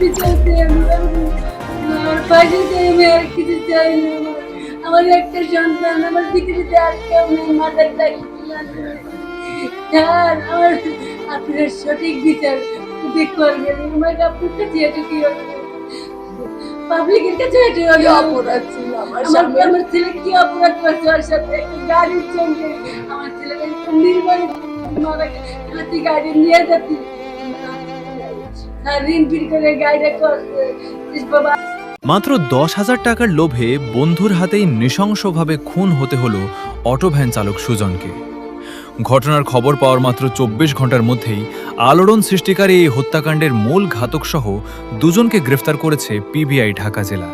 বিচার চাই আমার পাশে চাই, আমি আর কিছু চাই না। আমার একটা সন্তান, আমার পৃথিবীতে আর কেউ নেই, মাথায় থাকি স্যার, আমার আপনার সঠিক বিচার যদি করবেন, আমাকে আপনার কাছে এটুকুই পাবলিকের কাছে কি অপরাধ ছিল আমার আমার স্বামী? আমার ছেলে কি অপরাধ করছে ওর সাথে? একটা গাড়ির সঙ্গে আমার ছেলেকে একটা নির্মাণ গাড়ি নিয়ে যাচ্ছি, ঋণ ফির করে গাড়িটা করছে বাবা। মাত্র 10,000 টাকার লোভে বন্ধুর হাতেই নৃশংসভাবে খুন হতে হলো অটো ভ্যান চালক সুজনকে। ঘটনার খবর পাওয়ার মাত্র 24 ঘন্টার মধ্যেই আলোড়ন সৃষ্টিকারী এই হত্যাকাণ্ডের মূল ঘাতকসহ দুজনকে গ্রেফতার করেছে পিবিআই ঢাকা জেলা।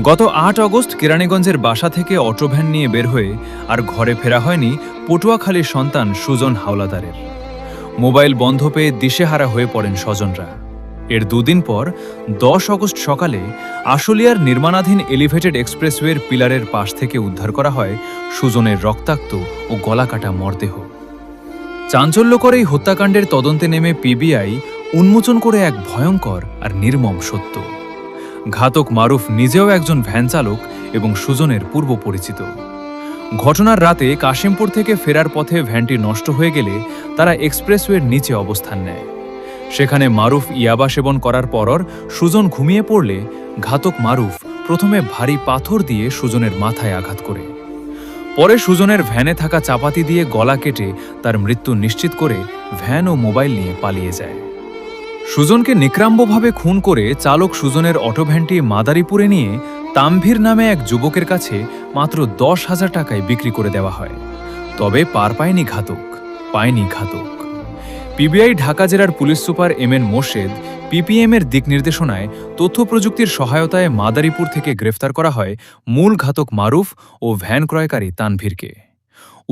গত 8 আগস্ট কেরানীগঞ্জের বাসা থেকে অটো ভ্যান নিয়ে বের হয়ে আর ঘরে ফেরা হয়নি পটুয়াখালীর সন্তান সুজন হাওলাদারের। মোবাইল বন্ধ পেয়ে দিশেহারা হয়ে পড়েন স্বজনরা। এর দুদিন পর 10 আগস্ট সকালে আশুলিয়ার নির্মাণাধীন এলিভেটেড এক্সপ্রেসওয়ের পিলারের পাশ থেকে উদ্ধার করা হয় সুজনের রক্তাক্ত ও গলাকাটা মরদেহ। চাঞ্চল্যকর এই হত্যাকাণ্ডের তদন্তে নেমে পিবিআই উন্মোচন করে এক ভয়ঙ্কর আর নির্মম সত্য। ঘাতক মারুফ নিজেও একজন ভ্যান চালক এবং সুজনের পূর্ব পরিচিত। ঘটনার রাতে কাশিমপুর থেকে ফেরার পথে ভ্যানটি নষ্ট হয়ে গেলে তারা এক্সপ্রেসওয়ের নিচে অবস্থান নেয়। সেখানে মারুফ ইয়াবা সেবন করার পরর সুজন ঘুমিয়ে পড়লে ঘাতক মারুফ প্রথমে ভারী পাথর দিয়ে সুজনের মাথায় আঘাত করে। পরে সুজনের ভ্যানে থাকা চাপাতি দিয়ে গলা কেটে তার মৃত্যু নিশ্চিত করে ভ্যান ও মোবাইল নিয়ে পালিয়ে যায়। সুজনকে নিকরাম্বভাবে খুন করে চালক সুজনের অটো ভ্যানটি মাদারীপুরে নিয়ে তামভীর নামে এক যুবকের কাছে মাত্র 10,000 টাকায় বিক্রি করে দেওয়া হয়। তবে পার পায়নি ঘাতক। পিবিআই ঢাকা জেলার পুলিশ সুপার এম.এন. মোর্শেদ পিপিএম-এর দিক নির্দেশনায় তথ্য প্রযুক্তির সহায়তায় মাদারীপুর থেকে গ্রেফতার করা হয় মূল ঘাতক মারুফ ও ভ্যান ক্রয়কারী তানভীরকে।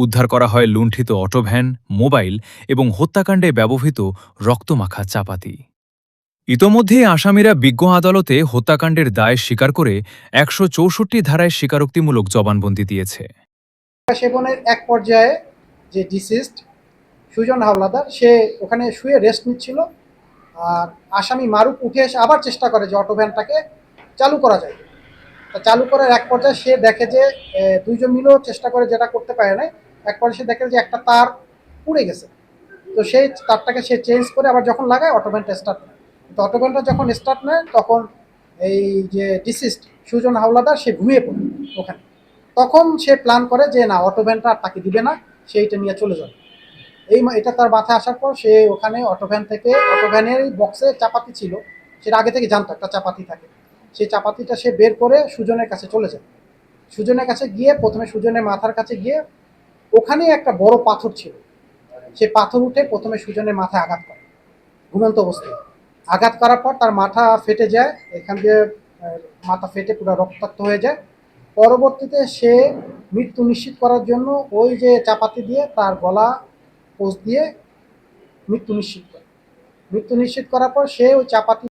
উদ্ধার করা হয় লুণ্ঠিত অটো ভ্যান, মোবাইল এবং হত্যাকাণ্ডে ব্যবহৃত রক্তমাখা চাপাতি। ইতোমধ্যেই আসামিরা বিজ্ঞ আদালতে হত্যাকাণ্ডের দায় স্বীকার করে 164 ধারায় স্বীকারোক্তিমূলক জবানবন্দি দিয়েছে। সেবনের এক পর্যায়ে যে ডিসিস্ট সুজন হাওলাদার সে ওখানে শুয়ে রেস্ট নিচ্ছিল, আর আসামি মারুফ উঠে এসে আবার চেষ্টা করে যে অটো ভ্যানটাকে চালু করা যায়। তা চালু করার এক পর্যায়ে সে দেখে যে দুইজন মিলেও চেষ্টা করে, যেটা করতে পারে না। এক পর্যায়ে সে দেখে যে একটা তার পুড়ে গেছে, তো সেই তারটাকে সে চেঞ্জ করে আবার যখন লাগায় অটো ভ্যানটা স্টার্ট নেয়। তো অটো ভ্যানটা যখন স্টার্ট নেয় তখন এই যে ডিসিস্ট সুজন হাওলাদার সে ঘুমিয়ে পড়ে ওখানে। তখন সে প্ল্যান করে যে না, অটো ভ্যানটা আর তাকে দিবে না, সেইটা নিয়ে চলে যাবে। এটা তার মাথায় আসার পর সে ওখানে অটো ভ্যানের বক্সে চাপাতি ছিল, সেটা আগে থেকে জানতো একটা চাপাতি থাকে। সেই চাপাতিটা সে বের করে সুজনের কাছে চলে যায়। সুজনের কাছে গিয়ে প্রথমে সুজনের মাথার কাছে গিয়ে ওখানে একটা বড় পাথর ছিল, সে পাথর উঠে প্রথমে সুজনের মাথায় আঘাত করে ঘুমন্ত অবস্থায়। আঘাত করার পর তার মাথা ফেটে যায়, এখান দিয়ে মাথা ফেটে পুরো রক্তাক্ত হয়ে যায়। পরবর্তীতে সে মৃত্যু নিশ্চিত করার জন্য ওই যে চাপাতি দিয়ে তার গলা পোঁচ দিয়ে মৃত্যু নিশ্চিত করার পর সে ওই চাপাতি